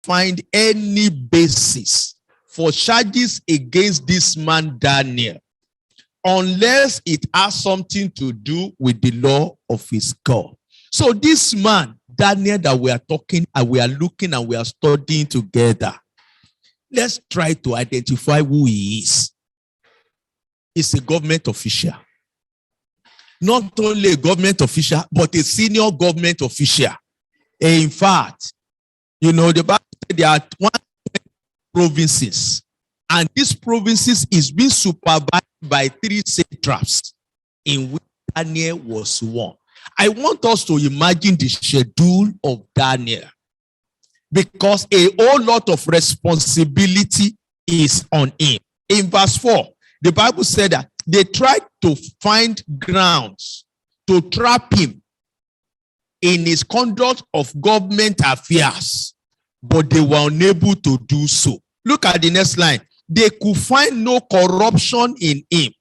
find any basis for charges against this man Daniel unless it has something to do with the law of his God. So this man Daniel that we are talking and we are looking and we are studying together, let's try to identify who he is. He's a government official. Not only a government official, but a senior government official. In fact, the Bible said there are 1 provinces, and these provinces is being supervised by 3 satraps, in which Daniel was one. I want us to imagine the schedule of Daniel, because a whole lot of responsibility is on him. In verse 4, the Bible said that they tried to find grounds to trap him in his conduct of government affairs, but they were unable to do so. Look at the next line. They could find no corruption in him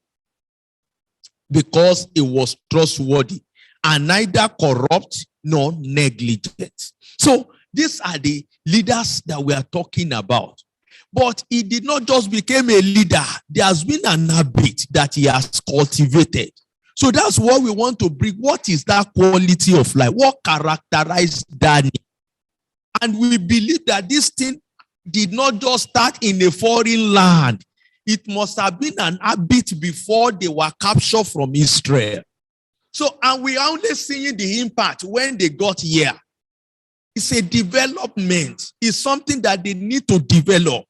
because he was trustworthy and neither corrupt nor negligent. So these are the leaders that we are talking about. But he did not just become a leader. There has been an habit that he has cultivated. So that's what we want to bring. What is that quality of life? What characterized Daniel? And we believe that this thing did not just start in a foreign land. It must have been an habit before they were captured from Israel. So, and we are only seeing the impact when they got here. It's a development. It's something that they need to develop.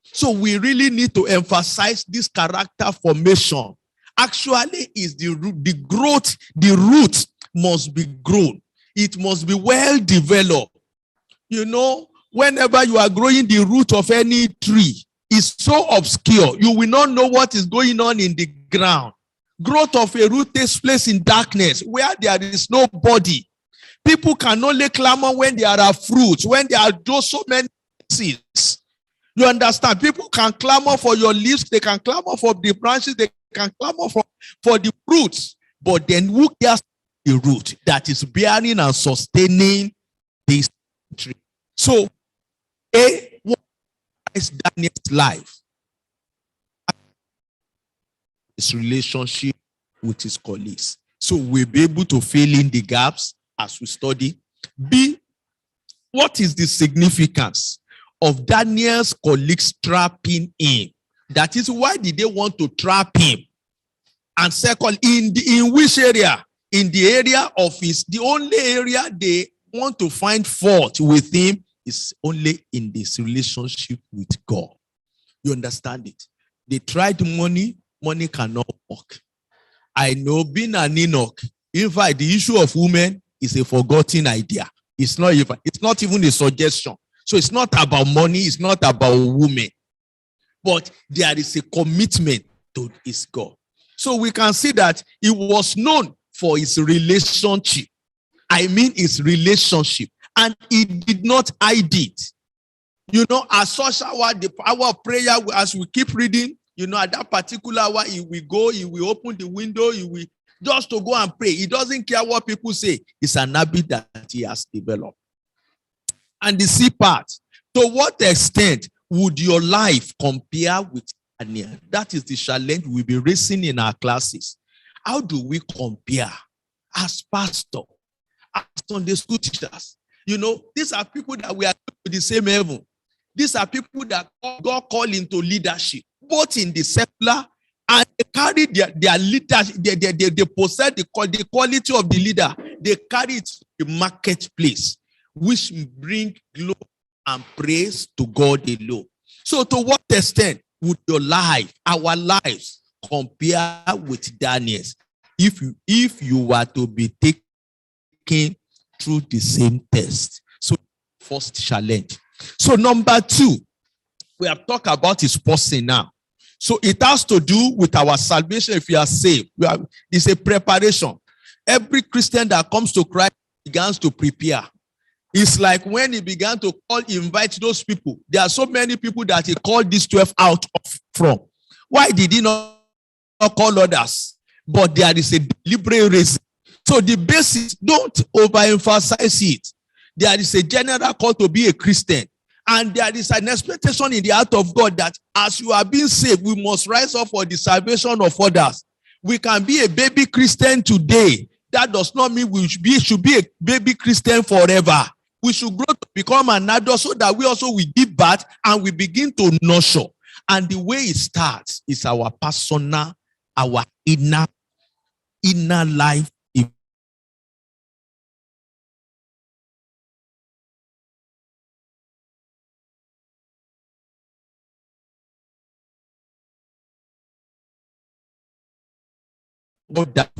So we really need to emphasize this character formation. Actually, is the growth, the root must be grown. It must be well developed. Whenever you are growing the root of any tree, it's so obscure. You will not know what is going on in the ground. Growth of a root takes place in darkness where there is no body. People can only clamor when there are fruits, when there are just so many seeds. You understand? People can clamor for your leaves, they can clamor for the branches, they can clamor for the fruits. But then who cares the root that is bearing and sustaining this tree? So, what is Daniel's life? His relationship with his colleagues. So we'll be able to fill in the gaps as we study. B, what is the significance of Daniel's colleagues trapping him? That is, why did they want to trap him? And second, in which area? In the area of the only area they want to find fault with him is only in this relationship with God. You understand it? They tried money cannot work. I know, being an Enoch, in fact, the issue of women is a forgotten idea. It's not even a suggestion. So it's not about money, it's not about women. But there is a commitment to his God. So we can see that he was known for his relationship. His relationship. And he did not hide it. As such our prayer, as we keep reading, at that particular hour, he will open the window, he will just to go and pray. He doesn't care what people say. It's an habit that he has developed. And the C part, to what extent would your life compare with Daniel? That is the challenge we'll be raising in our classes. How do we compare as pastor, as Sunday school teachers? These are people that we are to the same level. These are people that God called into leadership, both in the secular and they carry their leadership. They possess the quality of the leader. They carry it to the marketplace, which bring glory and praise to God alone. So to what extent would our lives compare with Daniel's if you were to be taken through the same test? So first challenge. So number 2, we have talked about his person now. So it has to do with our salvation. If you are saved, it's a preparation. Every Christian that comes to Christ begins to prepare. It's like when he began to invite those people. There are so many people that he called these 12 out from. Why did he not call others? But there is a deliberate reason. So the basis, don't overemphasize it. There is a general call to be a Christian. And there is an expectation in the heart of God that as you are being saved, we must rise up for the salvation of others. We can be a baby Christian today. That does not mean we should be a baby Christian forever. We should grow to become an adult so that we also will give birth and we begin to nurture. And the way it starts is our personal, our inner life. Of that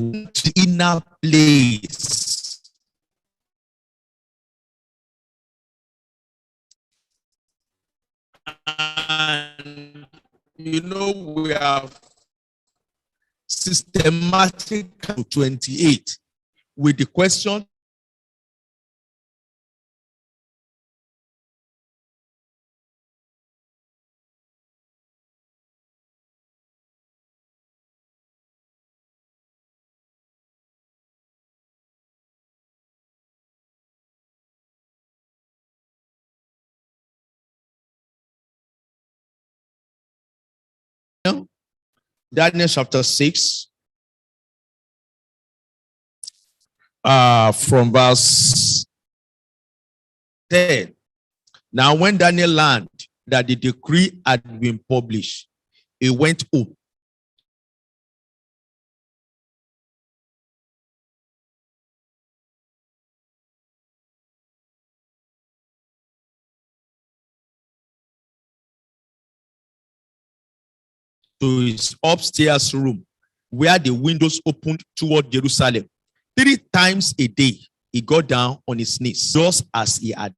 inner place. And we have systematic 28 with the question Daniel chapter 6 from verse 10. Now when Daniel learned that the decree had been published, he went up to his upstairs room where the windows opened toward Jerusalem. 3 times a day, he got down on his knees, just as he had.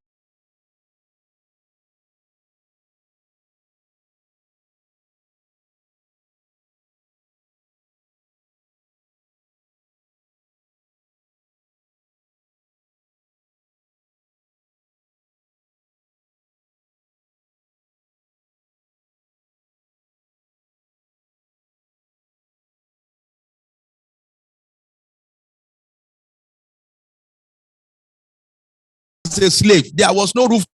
As a slave, there was no roof.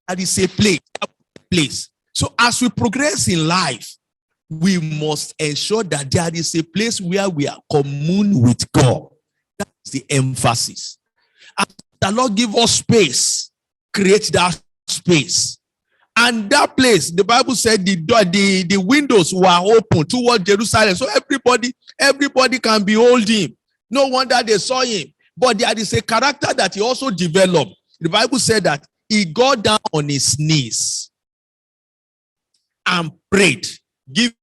That is a place. So as we progress in life, we must ensure that there is a place where we are commune with God. That's the emphasis. As the Lord give us space, create that space. And that place, the Bible said the windows were open toward Jerusalem. So everybody can behold him. No wonder they saw him. But there is a character that he also developed. The Bible said that he got down on his knees and prayed, giving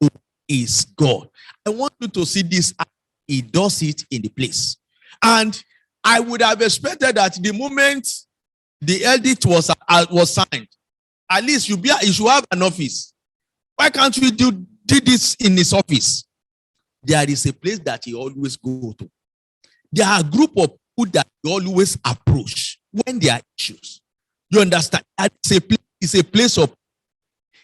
to his God. I want you to see this. He does it in the place. And I would have expected that the moment the edict was signed, at least you should have an office. Why can't you do this in his office? There is a place that he always go to. There are a group of people that he always approach when there are issues. You understand? It's a place of.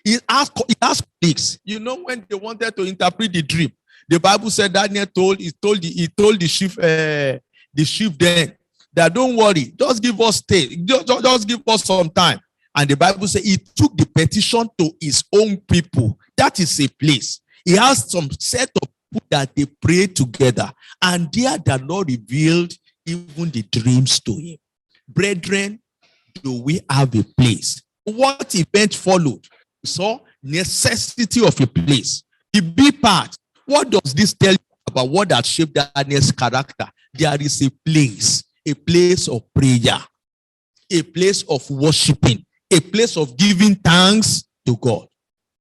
He asked colleagues. When they wanted to interpret the dream, the Bible said Daniel told the chief then that don't worry, just give us just give us some time. And the Bible said he took the petition to his own people. That is a place. He has some set of people that they pray together, and there the Lord revealed even the dreams to him. Brethren, do we have a place? What event followed? We saw necessity of a place. The B part. What does this tell you about what has shaped Daniel's character? There is a place of prayer, a place of worshiping, a place of giving thanks to God.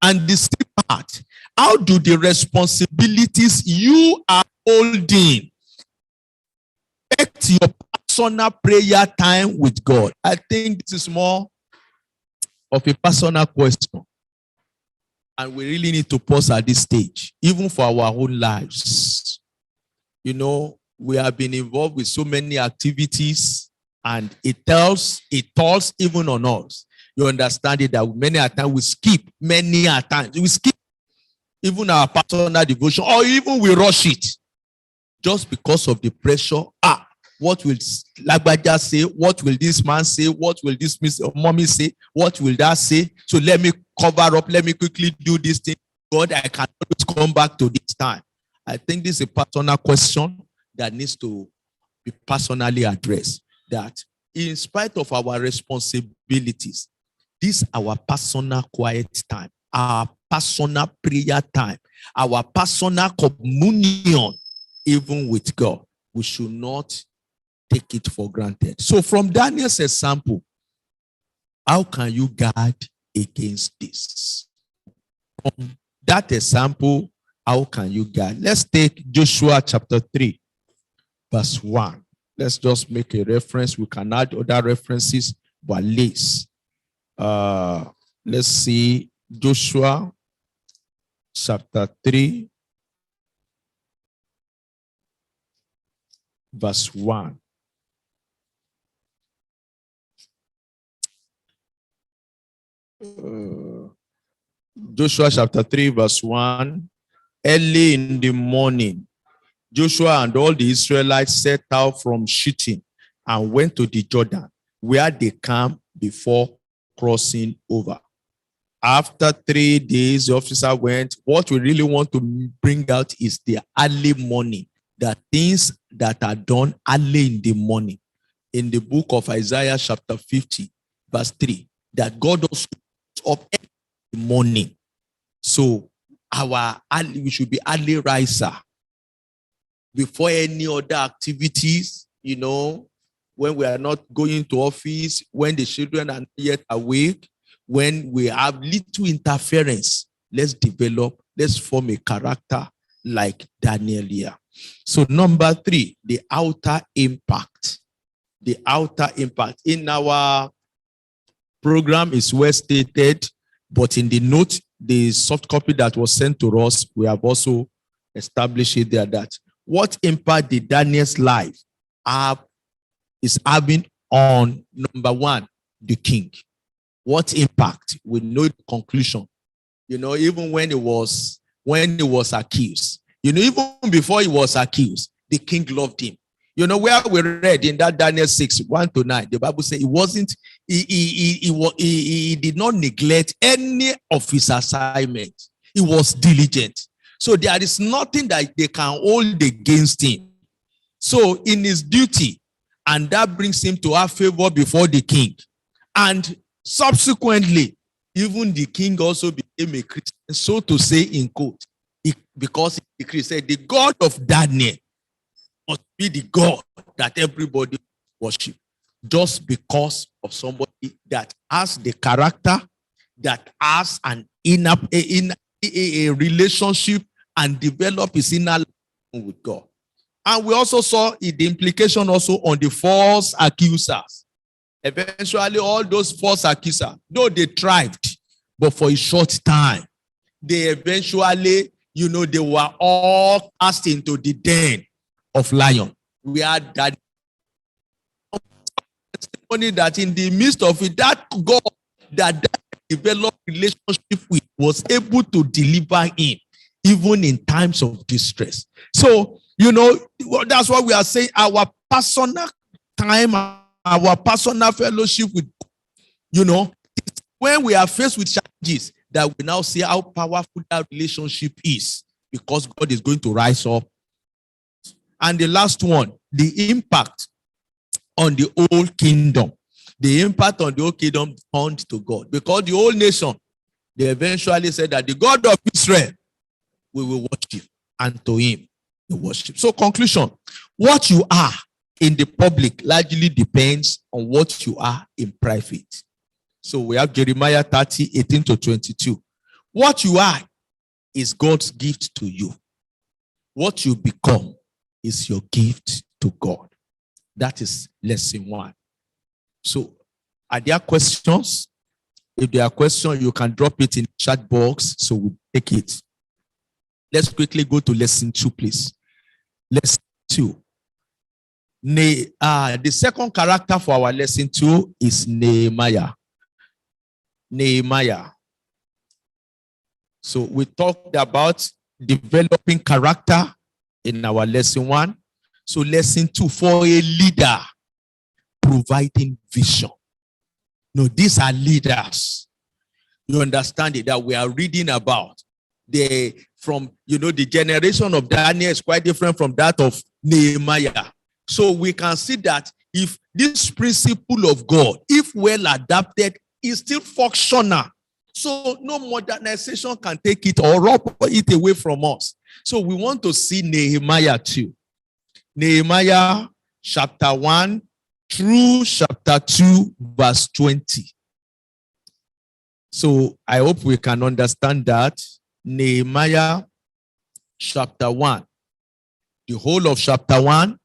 And the C part, how do the responsibilities you are holding affect your personal prayer time with God? I think this is more of a personal question. And we really need to pause at this stage, even for our own lives. We have been involved with so many activities, and it tells even on us. You understand it that many a time we skip, we skip even our personal devotion, or even we rush it just because of the pressure. What will Lagbaja say? What will this man say? What will this mommy say? What will that say? So let me cover up. Let me quickly do this thing. God, I cannot come back to this time. I think this is a personal question that needs to be personally addressed. That in spite of our responsibilities, this is our personal quiet time, our personal prayer time, our personal communion, even with God. We should not take it for granted. So from Daniel's example, how can you guard against this? From that example, how can you guard? Let's take Joshua chapter 3, verse 1. Let's just make a reference. We can add other references, but let's see Joshua chapter 3, verse 1. Joshua chapter 3, verse 1. Early in the morning, Joshua and all the Israelites set out from Shittim and went to the Jordan, where they camped before crossing over. After 3 days, the officer went. What we really want to bring out is the early morning, the things that are done early in the morning. In the book of Isaiah chapter 50, verse 3, that God also up in the morning. So we should be early riser before any other activities, when we are not going to office, when the children are not yet awake, when we have little interference. Let's form a character like Daniel here. So number 3, the outer impact. The outer impact. In our program is well stated, but in the note, the soft copy that was sent to us, we have also established it there that what impact did Daniel's life is having on, number 1, the king. What impact? We know the conclusion. Even when he was accused, even before he was accused, the king loved him. Where we read in that Daniel 6, 1-9, the Bible says he did not neglect any of his assignment. He was diligent. So there is nothing that they can hold against him. So in his duty, and that brings him to have favor before the king. And subsequently, even the king also became a Christian, so to say, in quote, because he said, the God of Daniel must be the God that everybody worship, just because of somebody that has the character, that has an a relationship and develop his inner life with God. And we also saw the implication also on the false accusers. Eventually, all those false accusers, though they thrived, but for a short time, they eventually, they were all cast into the den of lion. We had that testimony that in the midst of it, that God that developed relationship with was able to deliver him even in times of distress. So, that's why we are saying our personal time, our personal fellowship with, when we are faced with challenges, that we now see how powerful that relationship is, because God is going to rise up. And the last one, the impact on the whole kingdom. The impact on the whole kingdom turned to God, because the whole nation, they eventually said that the God of Israel, we will worship, and to him we worship. So conclusion, what you are in the public largely depends on what you are in private. So we have Jeremiah 30, 18-22. What you are is God's gift to you. What you become is your gift to God. That is lesson 1. So are there questions? If there are questions, you can drop it in the chat box, so we'll take it. Let's quickly go to lesson 2, please. Lesson 2. The second character for our lesson 2 is Nehemiah. Nehemiah. So we talked about developing character in our lesson 1. So lesson 2, for a leader, providing vision. No, these are leaders. You understand it, that we are reading about. The generation of Daniel is quite different from that of Nehemiah. So we can see that if this principle of God, if well adapted, is still functional. So no modernization can take it or rob it away from us. So we want to see Nehemiah 2. Nehemiah chapter 1 through chapter 2, verse 20. So I hope we can understand that. Nehemiah chapter 1. The whole of chapter 1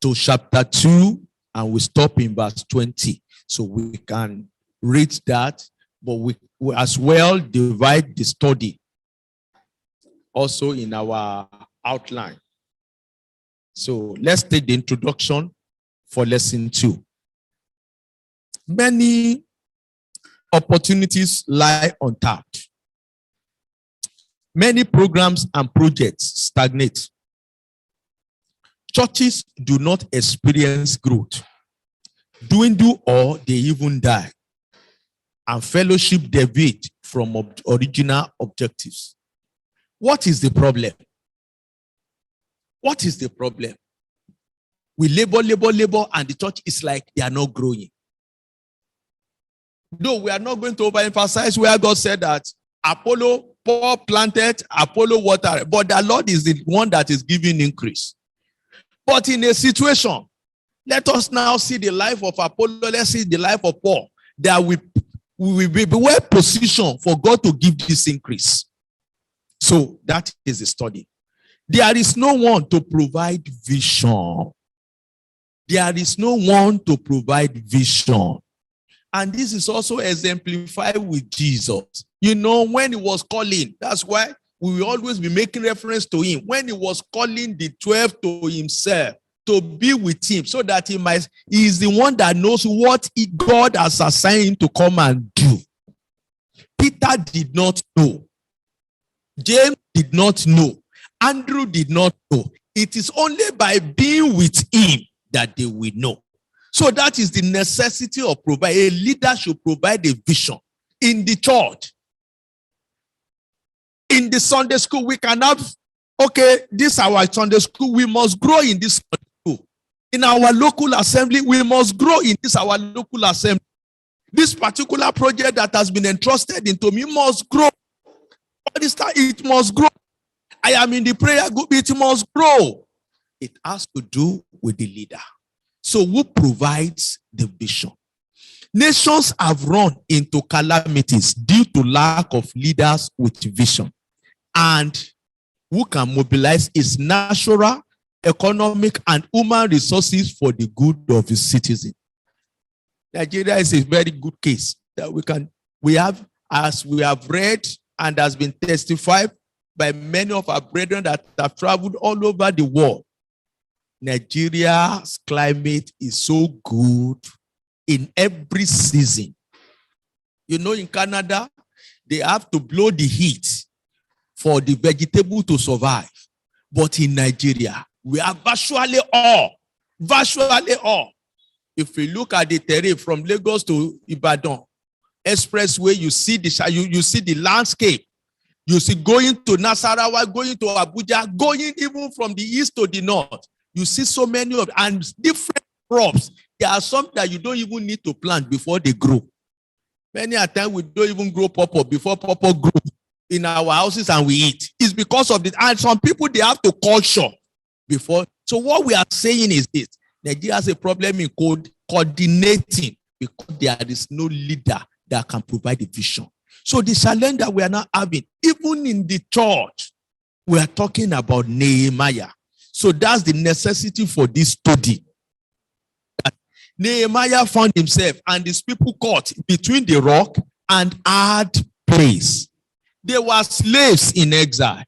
to chapter 2, and we stop in verse 20. So we can read that, but we as well divide the study also in our outline. So let's take the introduction for lesson 2. Many opportunities lie untapped. Many programs and projects stagnate. Churches do not experience growth, dwindle, or they even die. And fellowship deviate from original objectives. What is the problem? What is the problem? We labor, and the church is like they are not growing. Though we are not going to overemphasize where God said that Apollo, Paul planted, Apollo watered, but the Lord is the one that is giving increase. But in a situation, let us now see the life of Apollo, let's see the life of Paul, that we will be well positioned for God to give this increase. So that is the study. There is no one to provide vision. There is no one to provide vision. And this is also exemplified with Jesus. You know, when he was calling, that's why we will always be making reference to him. When he was calling the 12 to himself, to be with him, so that he is the one that knows what God has assigned him to come and do. Peter did not know. James did not know. Andrew did not know. It is only by being with him that they will know. So that is the necessity of provide. A leader should provide a vision in the church. In the Sunday school, we can have, this is our Sunday school. We must grow in this Sunday school. In our local assembly, we must grow in this our local assembly. This particular project that has been entrusted into me must grow. It must grow. I am in the prayer group. It must grow. It has to do with the leader. So who provides the vision? Nations have run into calamities due to lack of leaders with vision. And who can mobilize its natural, economic, and human resources for the good of its citizens. Nigeria is a very good case that we have, as we have read and has been testified by many of our brethren that have traveled all over the world. Nigeria's climate is so good in every season. You know, in Canada, they have to blow the heat for the vegetable to survive. But in Nigeria, we are virtually all. If you look at the terrain from Lagos to Ibadan expressway, you see the landscape. You see going to Nasarawa, going to Abuja, going even from the east to the north. You see so many of and different crops. There are some that you don't even need to plant before they grow. Many a time we don't even grow pawpaw before pawpaw grow in our houses and we eat. It's because of this. And some people, they have to culture before. So what we are saying is this. Nigeria has a problem in coordinating because there is no leader that can provide a vision. So the challenge that we are now having, even in the church, we are talking about Nehemiah. So that's the necessity for this study. Nehemiah found himself and his people caught between the rock and hard place. They were slaves in exile,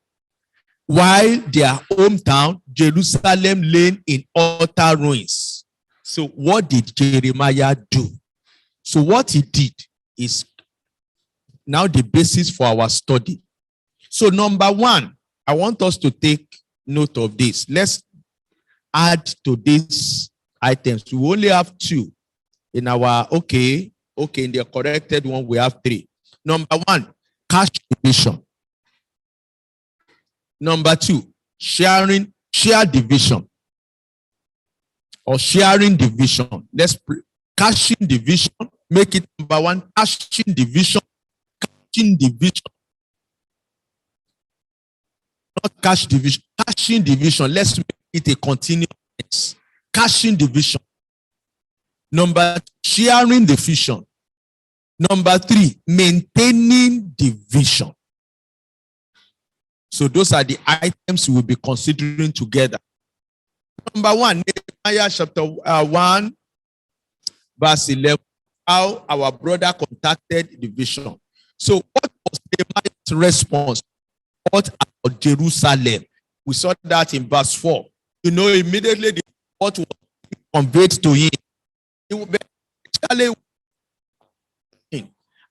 while their hometown, Jerusalem, lay in utter ruins. So what did Jeremiah do? So what he did is now the basis for our study. So number one, I want us to take note of this. add to these items. We only have 2 in our, okay, in the corrected one, we have 3. Number 1, cash division. Number 2, share division or sharing division. Let's cashing division. Make it number 1, cashing division. Cashing division. Not cash division. Cashing division. Let's make it a continuous. Cashing division. Number 2, sharing division. Number 3, maintaining division. So those are the items we will be considering together. Number 1, Nehemiah chapter 1, verse 11. How our brother contacted division. So what was Nehemiah's response? What about Jerusalem? We saw that in verse 4. You know, immediately the report was conveyed to him. He would be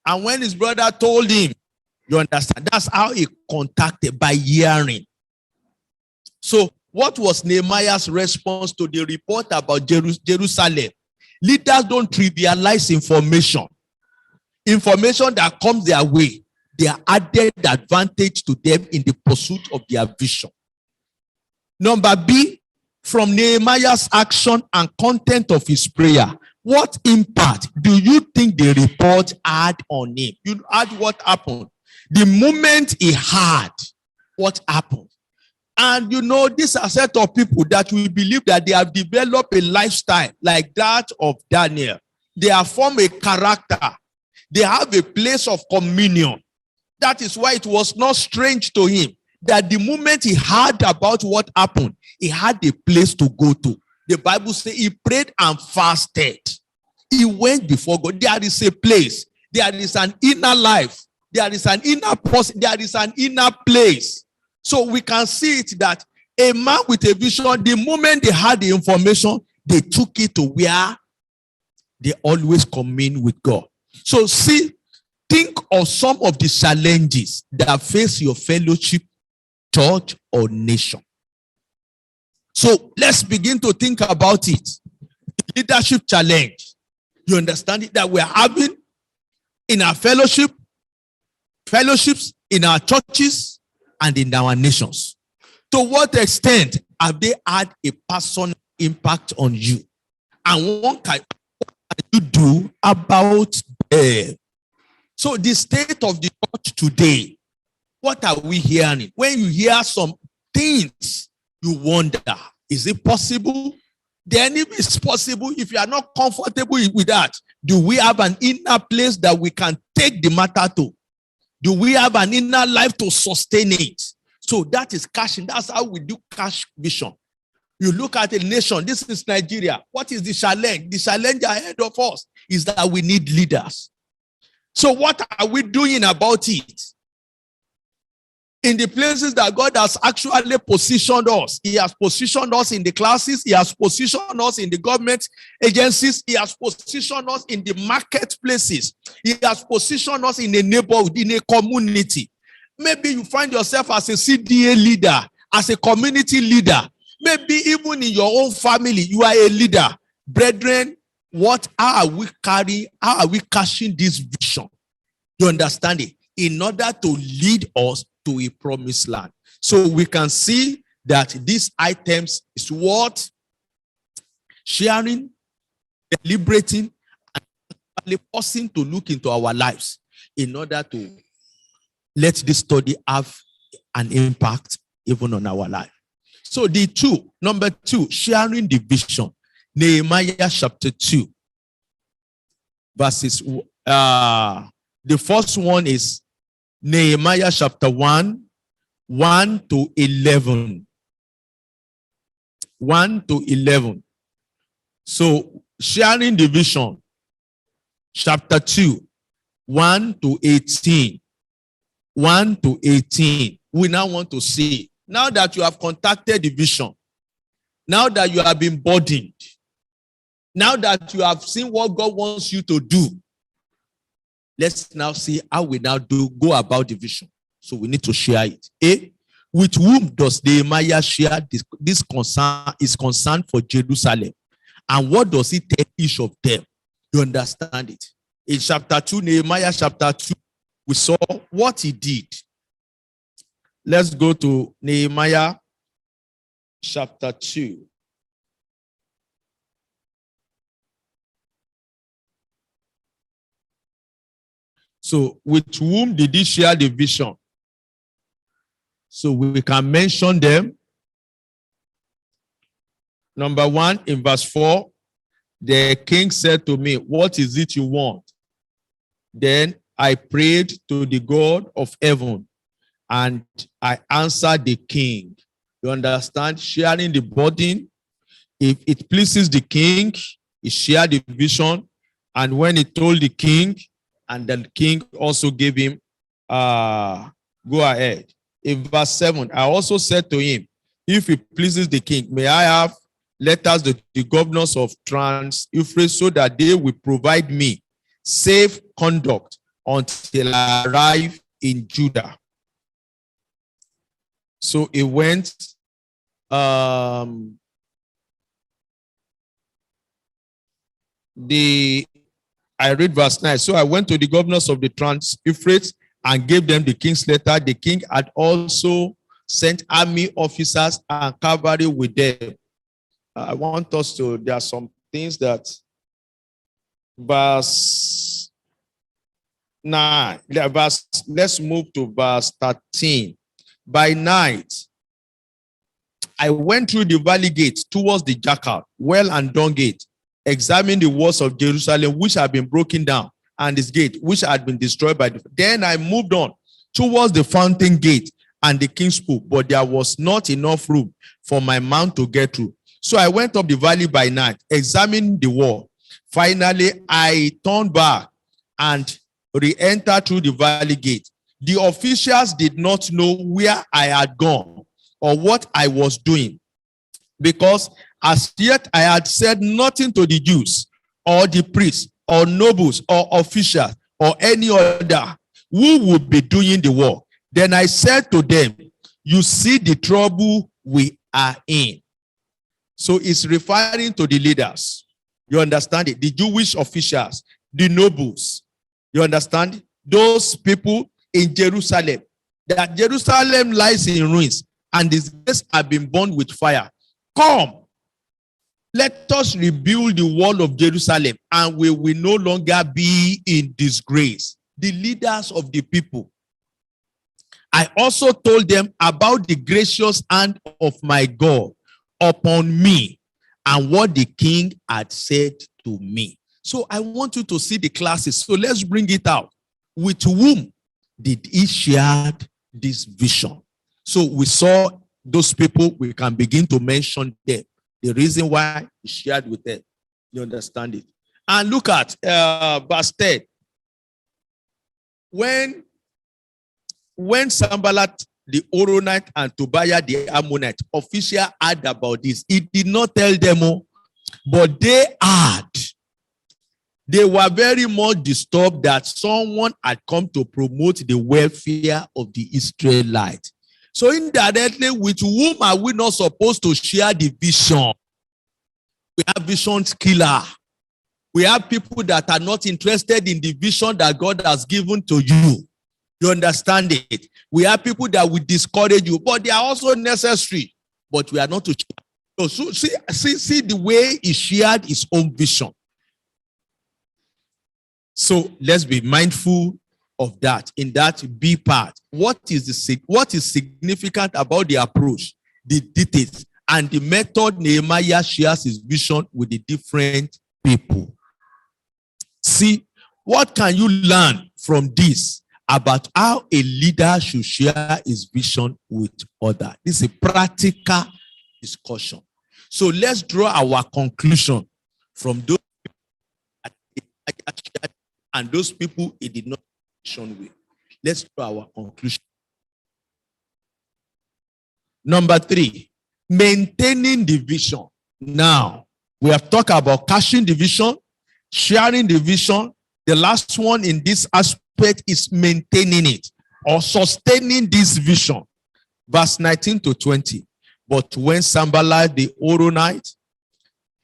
and when his brother told him, you understand, that's how he contacted, by hearing. So what was Nehemiah's response to the report about Jerusalem? Leaders don't trivialize information. Information that comes their way, they are added advantage to them in the pursuit of their vision. Number B, from Nehemiah's action and content of his prayer, what impact do you think the report had on him? You had what happened. The moment he had what happened. And you know, these are a set of people that we believe that they have developed a lifestyle like that of Daniel. They have formed a character. They have a place of communion. That is why it was not strange to him that the moment he heard about what happened, he had a place to go to. The Bible says he prayed and fasted. He went before God. There is a place. There is an inner life. There is an inner person. There is an inner place. So we can see it that a man with a vision, the moment they had the information, they took it to where they always commune with God. So think of some of the challenges that face your fellowship, church, or nation. So let's begin to think about it. The leadership challenge. You understand it that we're having in our fellowships, in our churches, and in our nations. To what extent have they had a personal impact on you? And what can you do about them? So the state of the church today, what are we hearing? When you hear some things, you wonder, is it possible? Then if it's possible, if you are not comfortable with that, do we have an inner place that we can take the matter to? Do we have an inner life to sustain it? So that is cashing. That's how we do cash vision. You look at a nation. This is Nigeria. What is the challenge? The challenge ahead of us is that we need leaders. So what are we doing about it? In the places that God has actually positioned us. He has positioned us in the classes. He has positioned us in the government agencies. He has positioned us in the marketplaces. He has positioned us in a neighborhood, in a community. Maybe you find yourself as a CDA leader, as a community leader. Maybe even in your own family, you are a leader. Brethren, how are we carrying? How are we cashing this vision? You understand it? In order to lead us to a promised land. So we can see that these items is what? Sharing, deliberating, and pausing to look into our lives in order to let this study have an impact even on our life. So number 2, sharing the vision. Nehemiah chapter 2, verses, the first one is Nehemiah chapter 1, 1 to 11. 1 to 11. So, sharing the vision, chapter 2, 1 to 18. 1 to 18. We now want to see, now that you have contacted the vision, now that you have been burdened, now that you have seen what God wants you to do, let's now see how we now go about the vision. So we need to share it. With whom does Nehemiah share this concern, is concerned for Jerusalem? And what does he tell each of them? You understand it? In chapter 2, Nehemiah chapter 2, we saw what he did. Let's go to Nehemiah chapter 2. So, with whom did he share the vision? So, we can mention them. Number 1, in verse 4, the king said to me, what is it you want? Then I prayed to the God of heaven, and I answered the king. You understand? Sharing the burden. If it pleases the king, he shared the vision. And when he told the king, and the king also gave him, go ahead. In verse 7, I also said to him, if it pleases the king, may I have letters to the governors of Trans-Euphrates so that they will provide me safe conduct until I arrive in Judah. So it went, I read verse 9. So I went to the governors of the Trans-Euphrates and gave them the king's letter. The king had also sent army officers and cavalry with them. I want us to, there are some things that verse 9, let's move to verse 13. By night, I went through the valley gate towards the jackal, well and dung gate, examined the walls of Jerusalem, which had been broken down, and its gate, which had been destroyed by the. Then I moved on towards the fountain gate and the king's pool, but there was not enough room for my mount to get through. So I went up the valley by night, examined the wall. Finally, I turned back and re-entered through the valley gate. The officials did not know where I had gone or what I was doing, because as yet I had said nothing to the Jews or the priests or nobles or officials or any other who would be doing the work. Then I said to them, you see the trouble we are in. So it's referring to the leaders. You understand it? The Jewish officials, the nobles. You understand? Those people in Jerusalem. That Jerusalem lies in ruins and its gates have been burned with fire. Come, let us rebuild the wall of Jerusalem and we will no longer be in disgrace. The leaders of the people. I also told them about the gracious hand of my God upon me and what the king had said to me. So I want you to see the classes. So let's bring it out. With whom did he share this vision? So we saw those people, we can begin to mention them. The reason why he shared with them. You understand it? And look at verse 10. When Sanballat the Horonite and Tobiah the Ammonite official heard about this, he did not tell them, but they had. They were very much disturbed that someone had come to promote the welfare of the Israelites. So indirectly, with whom are we not supposed to share the vision? We have vision killer. We have people that are not interested in the vision that God has given to you. You understand it? We have people that will discourage you, but they are also necessary. But we are not to share. So see the way he shared his own vision. So let's be mindful of that. In that B part, what is significant about the approach, the details, and the method Nehemiah shares his vision with the different people. See, what can you learn from this about how a leader should share his vision with others? This is a practical discussion. So let's draw our conclusion from those and those people he did not mention with. Let's draw our conclusion. Number 3, maintaining the vision. Now, we have talked about catching the vision, sharing the vision. The last one in this aspect is maintaining it or sustaining this vision. Verse 19 to 20. But when Sanballat the Horonite,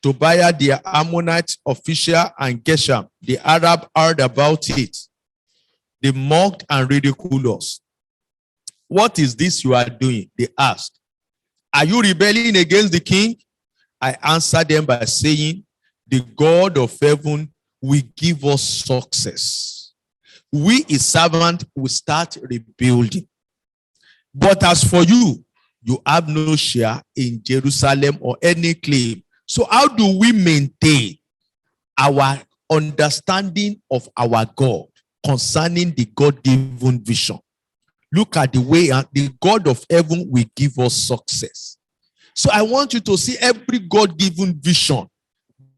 Tobiah the Ammonite official, and Geshem the Arab heard about it, they mocked and ridiculed us. What is this you are doing? They asked. Are you rebelling against the king? I answered them by saying, the God of heaven will give us success. We, his servant, will start rebuilding. But as for you, you have no share in Jerusalem or any claim. So how do we maintain our understanding of our God concerning the God-given vision? Look at the way the God of heaven will give us success. So I want you to see every God-given vision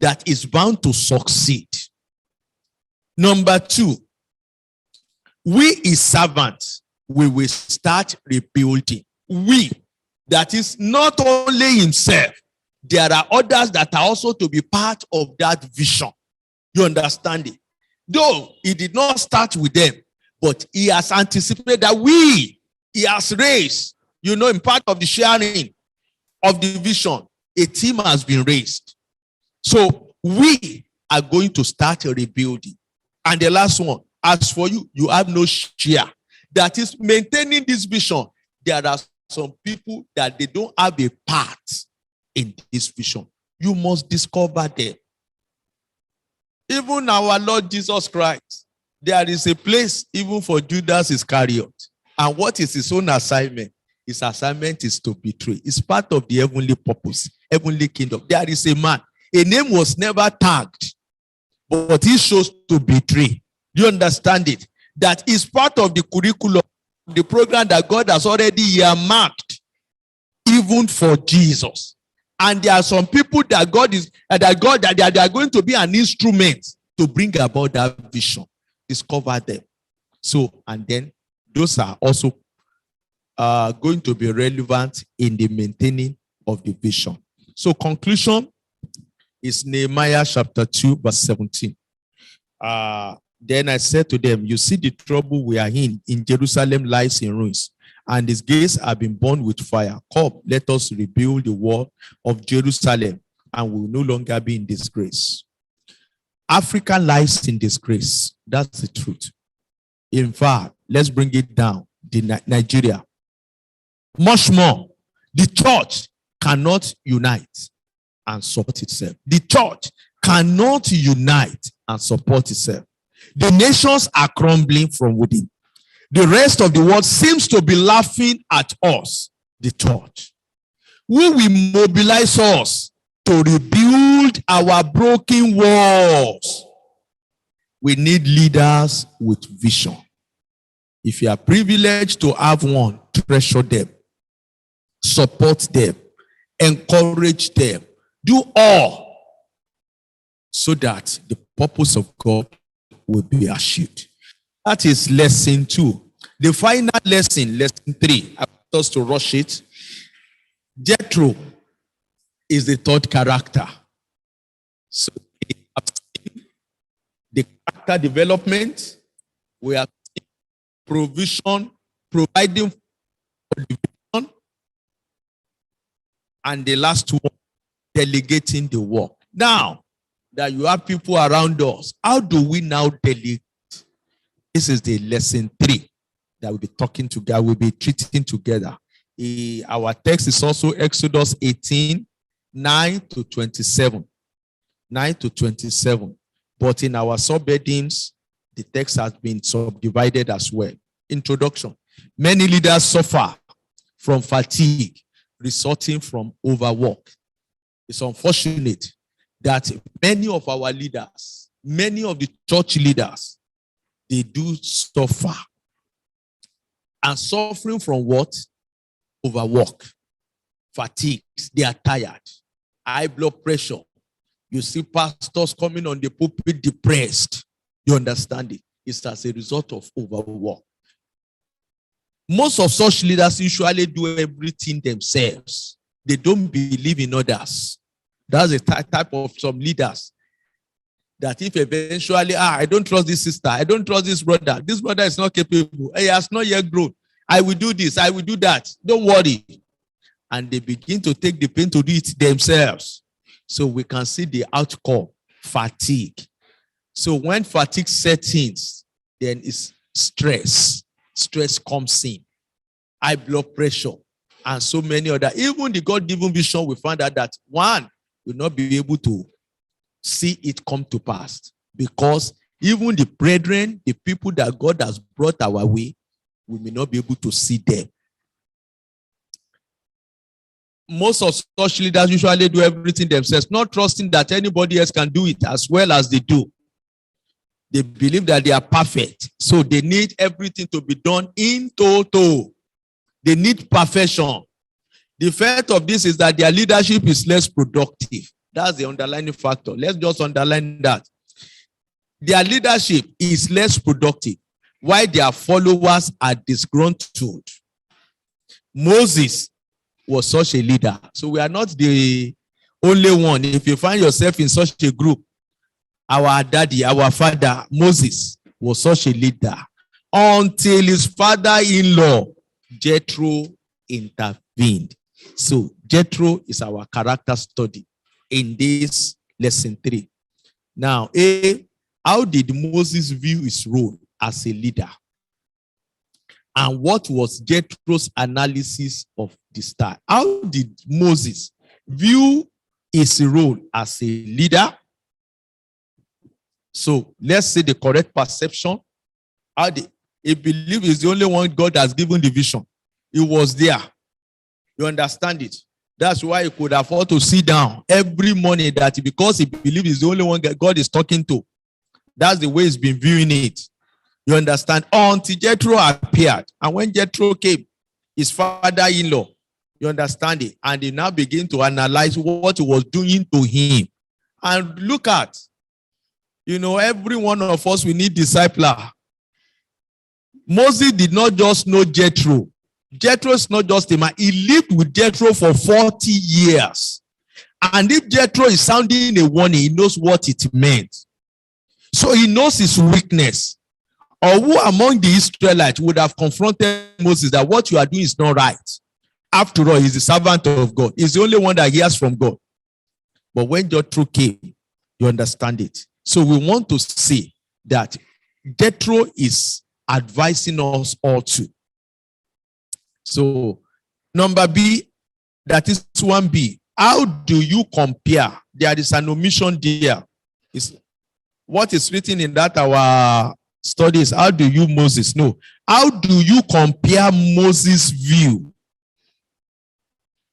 that is bound to succeed. Number 2, we his servants, we will start rebuilding. We, that is not only himself, there are others that are also to be part of that vision. You understand it? Though he did not start with them, but he has anticipated that he has raised, in part of the sharing of the vision, a team has been raised. So we are going to start rebuilding. And the last one, as for you, you have no share. That is maintaining this vision. There are some people that they don't have a part in this vision. You must discover them. Even our Lord Jesus Christ, there is a place even for Judas Iscariot. And what is his own assignment? His assignment is to betray. It's part of the heavenly purpose, heavenly kingdom. There is a man. A name was never tagged, but he chose to betray. Do you understand it? That is part of the curriculum, the program that God has already earmarked, even for Jesus. And there are some people that they are going to be an instrument to bring about that vision. Discover them. So, and then those are also going to be relevant in the maintaining of the vision. So, conclusion is Nehemiah chapter 2, verse 17. Then I said to them, you see the trouble we are in Jerusalem lies in ruins, and its gates have been burned with fire. Come, let us rebuild the wall of Jerusalem, and we will no longer be in disgrace. Africa lies in disgrace. That's the truth. In fact, let's bring it down. Nigeria. Much more. The church cannot unite and support itself. The church cannot unite and support itself. The nations are crumbling from within. The rest of the world seems to be laughing at us, the church. Who will mobilize us to rebuild our broken walls? We need leaders with vision. If you are privileged to have one, treasure them, support them, encourage them, do all so that the purpose of God will be achieved. That is lesson 2. The final lesson, lesson 3, I want us to rush it. Jethro is the third character. So we have seen the character development, we have seen provision, providing for the vision, and the last one, delegating the work. Now that you have people around us, how do we now delegate? This is the lesson 3 that we'll be talking together, we'll be treating together. Our text is also Exodus 18, 9 to 27. 9 to 27. But in our subheadings, the text has been subdivided as well. Introduction. Many leaders suffer from fatigue resulting from overwork. It's unfortunate that many of our leaders, many of the church leaders, they do suffer. And suffering from what? Overwork, fatigue. They are tired. High blood pressure. You see pastors coming on the pulpit depressed. You understand it? It's as a result of overwork. Most of such leaders usually do everything themselves. They don't believe in others. That's a type of some leaders that if eventually, I don't trust this sister, I don't trust this brother is not capable, he has not yet grown. I will do this, I will do that. Don't worry. And they begin to take the pain to do it themselves. So we can see the outcome, fatigue. So when fatigue sets in, then it's stress. Stress comes in. High blood pressure and so many other. Even the God-given vision, we found out that one will not be able to see it come to pass, because even the brethren, the people that God has brought our way, we may not be able to see them. Most of such leaders usually do everything themselves, not trusting that anybody else can do it as well as they do. They believe that they are perfect, so they need everything to be done in total. They need perfection. The effect of this is that their leadership is less productive. That's the underlying factor. Let's just underline that. Their leadership is less productive, while their followers are disgruntled. Moses was such a leader. So we are not the only one. If you find yourself in such a group, our daddy, our father, Moses, was such a leader until his father-in-law, Jethro, intervened. So Jethro is our character study in this lesson 3. Now, how did Moses view his role as a leader? And what was Jethro's analysis of the style? How did Moses view his role as a leader? So let's say the correct perception. He believes he's the only one God has given the vision. He was there. You understand it? That's why he could afford to sit down every morning, that because he believes he's the only one God is talking to. That's the way he's been viewing it. You understand? Until Jethro appeared. And when Jethro came, his father-in-law, you understand it? And he now began to analyze what he was doing to him. And look at, every one of us, we need discipler. Moses did not just know Jethro. Jethro is not just a man. He lived with Jethro for 40 years. And if Jethro is sounding a warning, he knows what it meant. So he knows his weakness. Or who among the Israelites would have confronted Moses that what you are doing is not right? After all, he's the servant of God. He's the only one that hears from God. But when Jethro came, you understand it. So we want to see that Jethro is advising us all too. So number B, that is 1B. How do you compare? There is an omission there. What is written in that our studies, how do you Moses? No. How do you compare Moses' view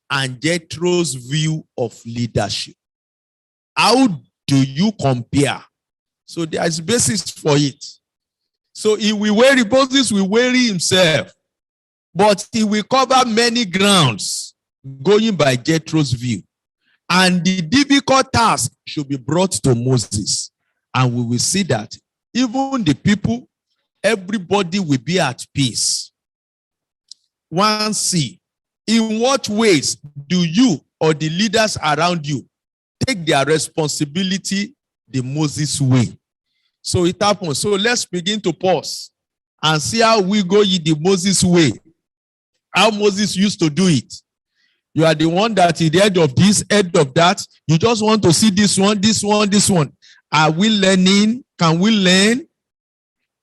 and Jethro's view of leadership? How do you compare? So there is basis for it. So he will weary, Moses will weary himself, but he will cover many grounds going by Jethro's view. And the difficult task should be brought to Moses. And we will see that even the people, everybody will be at peace. 1C, in what ways do you or the leaders around you take their responsibility the Moses way? So it happens. So let's begin to pause and see how we go the Moses way. How Moses used to do it. You are the one that is the head of this, head of that. You just want to see this one, this one, this one. Are we learning? Can we learn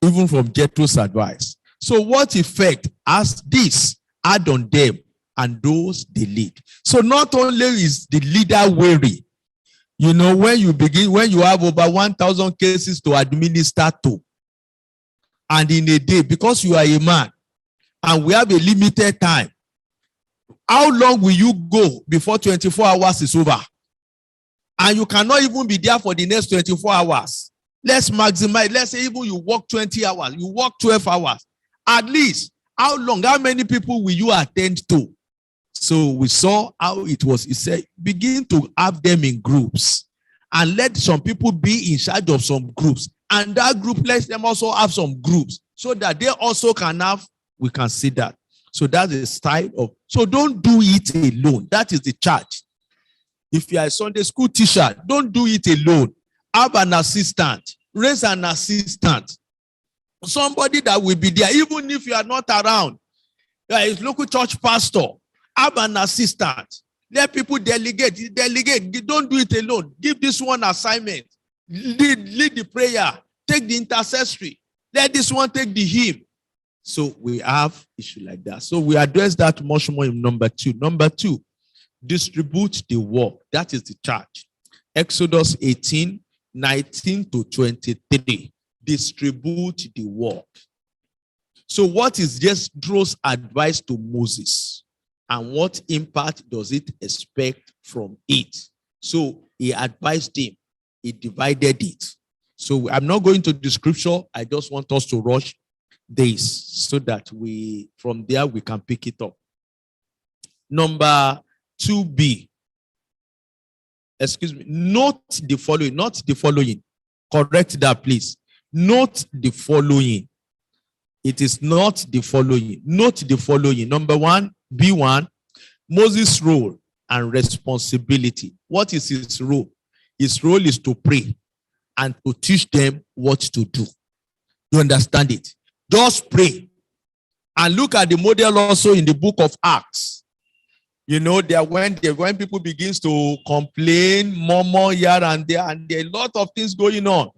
even from Jethro's advice? So what effect has this had on them and those they lead? So not only is the leader weary, when you have over 1,000 cases to administer to, and in a day, because you are a man, and we have a limited time, how long will you go before 24 hours is over? And you cannot even be there for the next 24 hours. Let's maximize. Let's say even you work 20 hours, you work 12 hours. At least, how long, how many people will you attend to? So we saw how it was. He said, begin to have them in groups and let some people be in charge of some groups. And that group, let them also have some groups so that they also can have, we can see that. So that's the style of, so don't do it alone. That is the charge. If you are a Sunday school teacher, don't do it alone. Have an assistant. Raise an assistant. Somebody that will be there, even if you are not around. His local church pastor. Have an assistant. Let people delegate. Delegate. Don't do it alone. Give this one assignment. Lead the prayer. Take the intercessory. Let this one take the hymn. So we have issue like that. So we address that much more in number 2. Number 2, distribute the work. That is the charge. Exodus 18, 19 to 23. Distribute the work. So what is Jethro's advice to Moses? And what impact does it expect from it? So he advised him. He divided it. So I'm not going to the scripture. I just want us to rush this so that from there we can pick it up. Number 2B. Excuse me. Note the following. Not the following. Correct that, please. Note the following. It is not the following. Note the following. Number 1, B1, Moses' role and responsibility. What is his role? His role is to pray and to teach them what to do. You understand it? Just pray. And look at the model also in the book of Acts. You know, when people begin to complain, murmur here and there are a lot of things going on.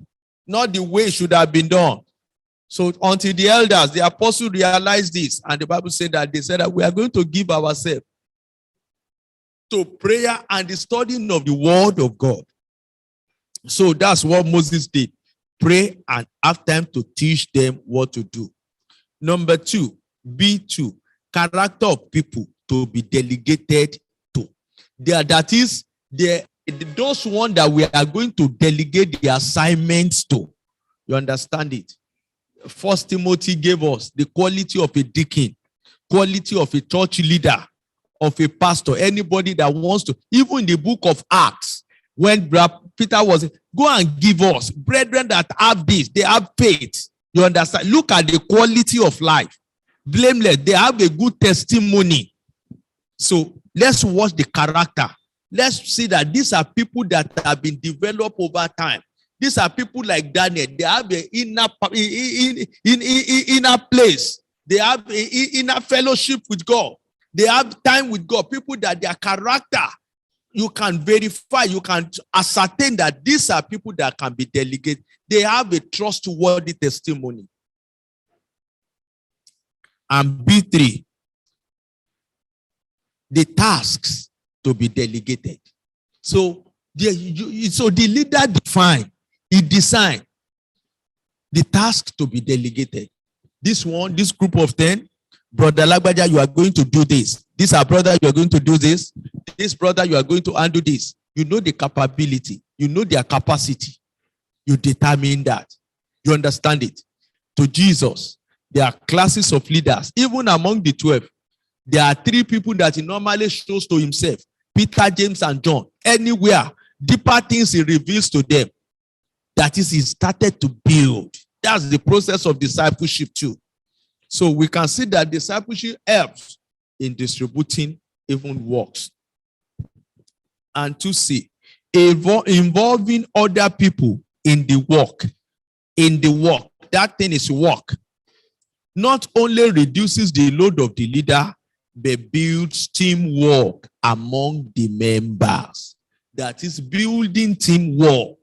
Not the way it should have been done. So until the elders, the apostles realized this, and the Bible said that they said that we are going to give ourselves to prayer and the studying of the word of God. So that's what Moses did. Pray and have time to teach them what to do. Number 2, B2, character of people to be delegated to. That is, those ones that we are going to delegate the assignments to. You understand it? First Timothy gave us the quality of a deacon, quality of a church leader, of a pastor, anybody that wants to. Even in the book of Acts, when Peter was, go and give us, brethren that have this, they have faith. You understand? Look at the quality of life. Blameless. They have a good testimony. So let's watch the character. Let's see that these are people that have been developed over time. These are people like Daniel. They have an inner place. They have an inner fellowship with God. They have time with God. People that their character, you can verify, you can ascertain that these are people that can be delegated. They have a trustworthy testimony. And B3, the tasks to be delegated. So the leader defined, he designed the task to be delegated. This group of 10, brother Lagbaja, you are going to do this. This our brother, you are going to do this. This brother, you are going to undo this. You know the capability. You know their capacity. You determine that. You understand it. To Jesus, there are classes of leaders. Even among the 12, there are 3 people that he normally shows to himself. Peter, James, and John. Anywhere, deeper things he reveals to them. That is, he started to build. That's the process of discipleship too. So we can see that discipleship helps in distributing even works. And to see, involving other people in the work. In the work. That thing is work. Not only reduces the load of the leader, but builds teamwork among the members. That is building teamwork.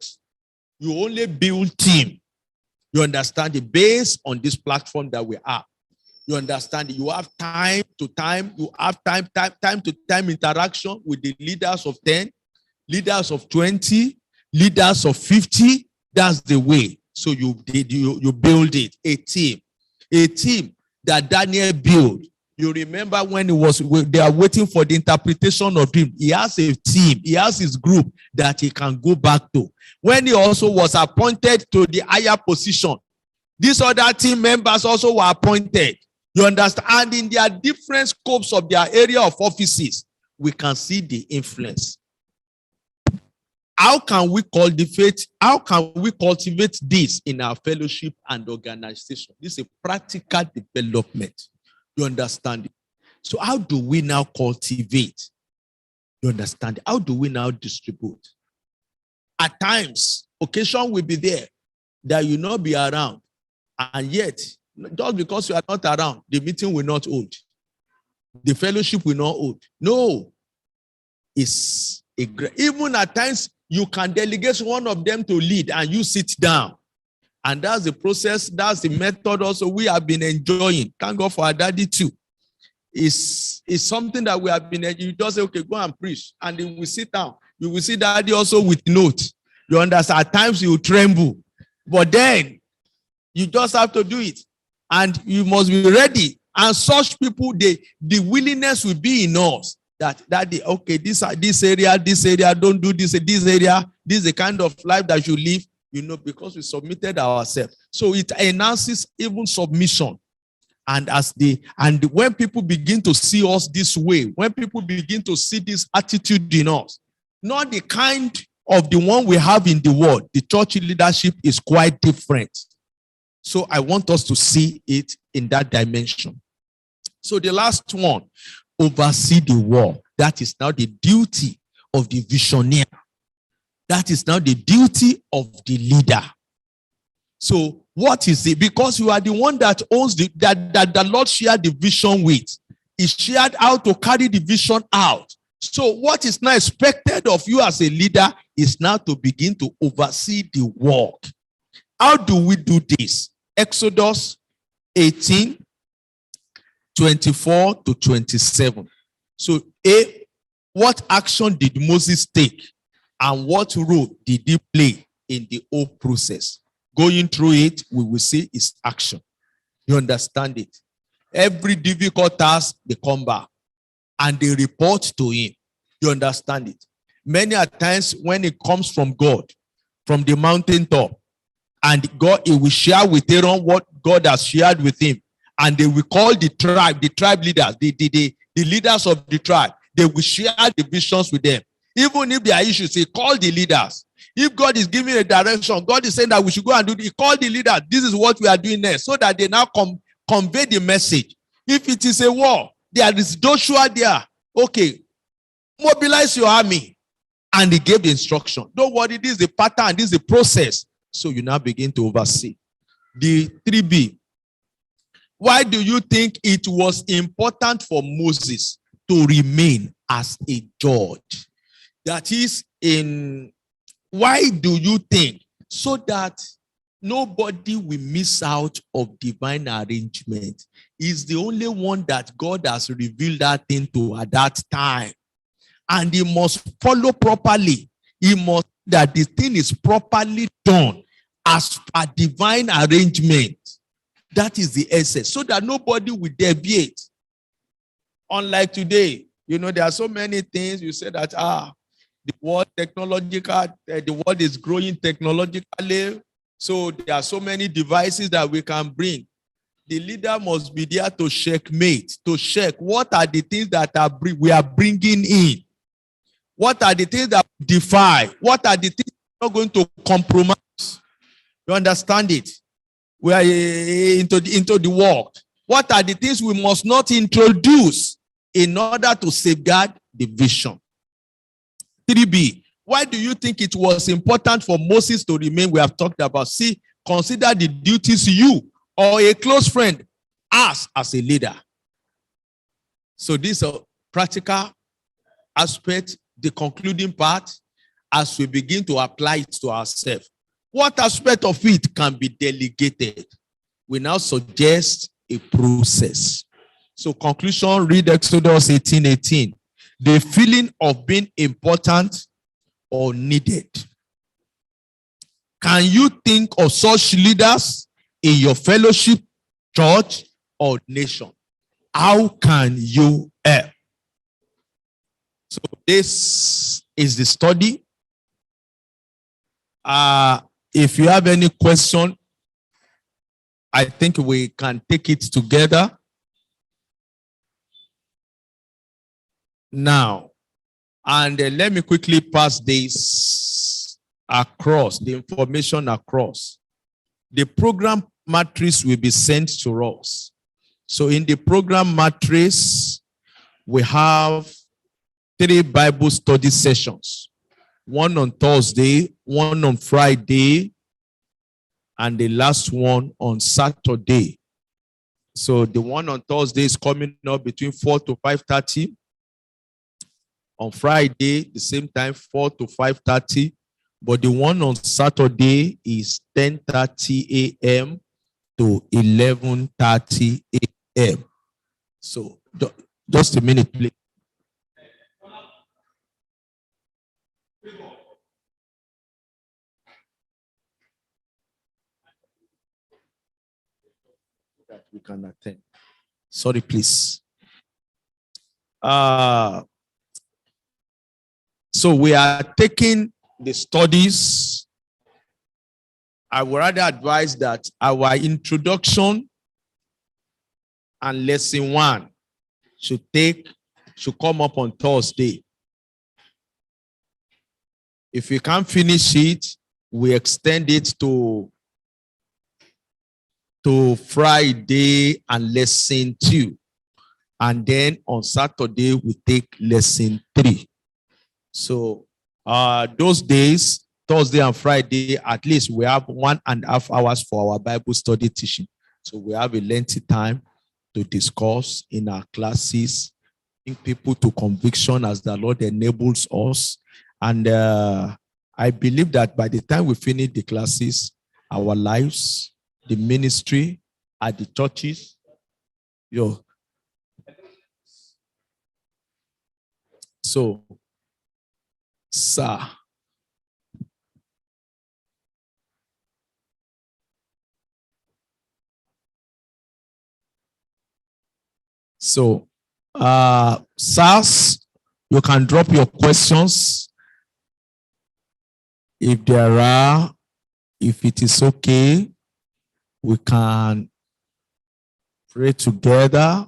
You only build team. You understand it based on this platform that we have. You understand it. You have time to time. You have time to time interaction with the leaders of 10, leaders of 20, leaders of 50. That's the way. So you build it. A team that Daniel built. You remember when they are waiting for the interpretation of dream. He has a team. He has his group that he can go back to. When he also was appointed to the higher position, these other team members also were appointed. You understand? And in their different scopes of their area of offices, we can see the influence. How can we cultivate this in our fellowship and organization? This is a practical development. You understand it? So how do we now cultivate? You understand? How do we now distribute? At times, occasion will be there that you will not be around. And yet, just because you are not around, the meeting will not hold. The fellowship will not hold. No. It's even at times you can delegate one of them to lead and you sit down. And that's the process, that's the method also we have been enjoying. Thank God for our daddy too. It's something that we have been, you just say, okay, go and preach. And then we sit down. You will see daddy also with notes. You understand? At times you tremble. But then you just have to do it. And you must be ready. And such people, the willingness will be in us. That okay, this area, don't do this area. This is the kind of life that you live, because we submitted ourselves. So it enhances even submission. And when people begin to see us this way, when people begin to see this attitude in us, not the kind of the one we have in the world, the church leadership is quite different. So I want us to see it in that dimension. So the last one, oversee the work. That is now the duty of the visionary. That is now the duty of the leader. So what is it? Because you are the one that owns that the Lord shared the vision with. He shared how to carry the vision out. So what is now expected of you as a leader is now to begin to oversee the work. How do we do this? Exodus 18, 24 to 27. So, what action did Moses take and what role did he play in the whole process? Going through it, we will see his action. You understand it? Every difficult task, they come back and they report to him. You understand it? Many a times when it comes from God, from the mountaintop, and God, he will share with Aaron what God has shared with him. And they will call the tribe leaders, the leaders of the tribe. They will share the visions with them. Even if there are issues, he call the leaders. If God is giving a direction, God is saying that we should go and do it, he call the leaders. This is what we are doing next, so that they now convey the message. If it is a war, there is Joshua there. Okay, mobilize your army. And he gave the instruction. Don't worry, this is the pattern, this is the process. So you now begin to oversee. The 3B. Why do you think it was important for Moses to remain as a judge? That is, why do you think? So that nobody will miss out of divine arrangement. He's the only one that God has revealed that thing to at that time. And he must follow properly. He must, that the thing is properly done as per divine arrangement. That is the essence. So that nobody will deviate. Unlike today, there are so many things you say that, the world the world is growing technologically. So there are so many devices that we can bring. The leader must be there to checkmate, to check what are the things that we are bringing in. What are the things that defy? What are the things that are not going to compromise? You understand it? We are into the world. What are the things we must not introduce in order to safeguard the vision? 3B. Why do you think it was important for Moses to remain? We have talked about. See, consider the duties you or a close friend has as a leader. So this is a practical aspect, the concluding part, as we begin to apply it to ourselves. What aspect of it can be delegated? We now suggest a process. So conclusion, read Exodus 18:18. The feeling of being important or needed. Can you think of such leaders in your fellowship, church, or nation? How can you help? So this is the study. If you have any question, I think we can take it together. Now, and let me quickly pass this across, the information across. The program matrix will be sent to us. So in the program matrix, we have 3 Bible study sessions. One on Thursday, one on Friday, and the last one on Saturday. So the one on Thursday is coming up between 4 to 5:30. On Friday, the same time, 4 to 5:30. But the one on Saturday is 10:30 a.m. to 11:30 a.m. So just a minute, please. That we can attend. Sorry, please. So we are taking the studies. I would rather advise that our introduction and lesson 1 should come up on Thursday. If we can't finish it, we extend it to Friday and lesson 2. And then on Saturday, we take lesson 3. So those days, Thursday and Friday, at least we have 1.5 hours for our Bible study teaching. So we have a lengthy time to discuss in our classes, bring people to conviction as the Lord enables us. And I believe that by the time we finish the classes, our lives, the ministry at the churches, so, sir. So, sirs, you can drop your questions if there are. If it is okay, we can pray together.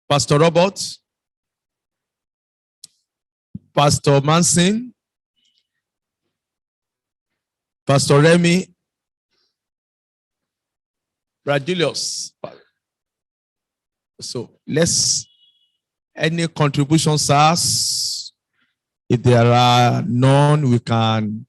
Pastor Robert, Pastor Manson, Pastor Remy, Radulus. So any contributions, sirs? If there are none, we can.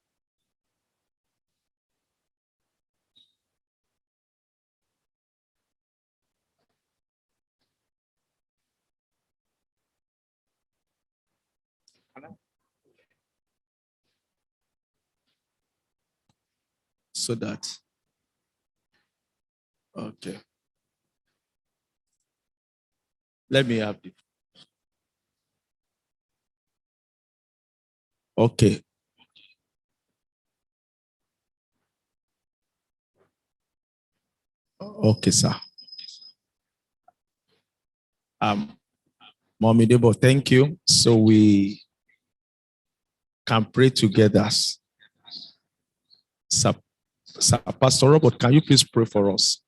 So that, okay. Let me have it. Okay. Okay, sir. Mommy Debo, thank you. So we can pray together. Sir, Pastor Robert, can you please pray for us?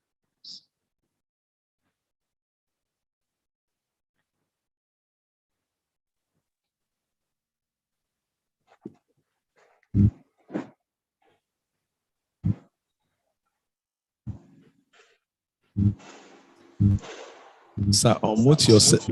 Sir, unmute yourself.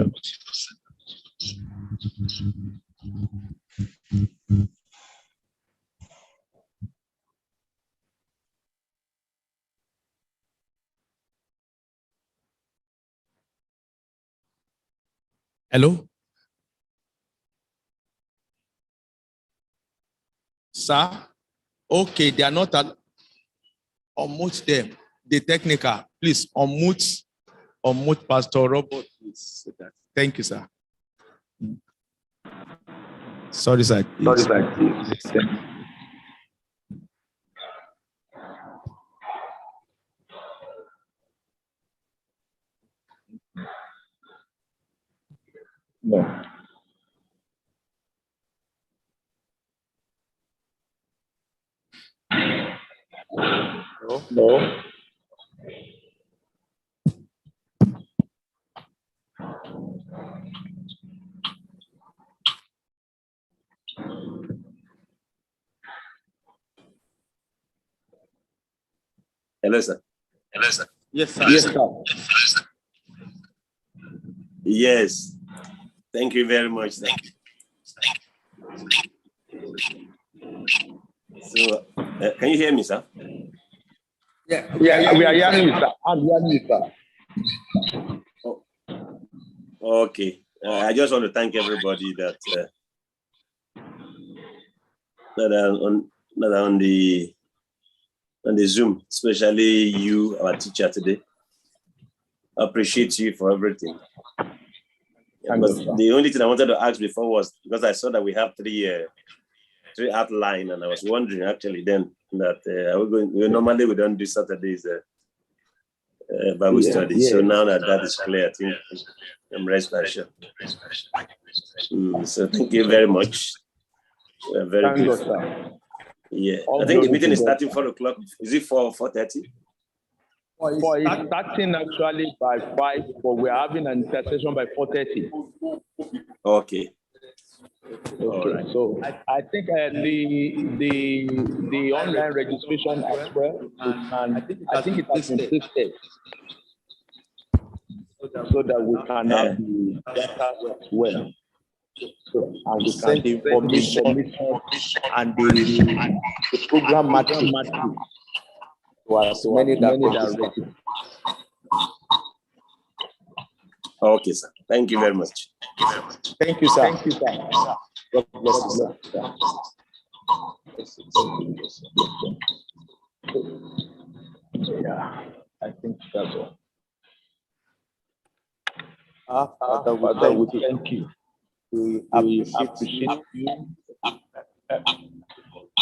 Hello? Sir? Okay, they are not. Unmute them. The technical, please unmute Pastor Robert, please. Thank you, sir. Sorry, sir. Please. Sorry, sir. No. No. Hello, sir. Hello, sir. Yes, sir. Yes, sir. Yes. Thank you very much, sir. So, can you hear me, sir? Yeah, we are hearing you, sir. I'm hearing you, sir. Oh, okay. I just want to thank everybody that that are on the Zoom, especially you, our teacher today. I appreciate you for everything. But the only thing I wanted to ask before was, because I saw that we have three outline, and I was wondering actually then that we normally don't do Saturdays Bible study. So now that is clear, I think I'm rest assured. So thank you very much. Very good. Yeah, I think the meeting is starting 4 o'clock. Is it 4:30? It's starting actually by 5, but we're having an intercession by 4:30. Okay. Okay, right. So I think the online registration as well, I think it has been posted so that we can have the data as well. So, and we can the information and the program matrix to as many that are ready. Okay, sir. Thank you very much. Thank you, sir. Thank you, sir. God bless you, sir. Yeah, I think that's all. Father, we thank you. We appreciate you.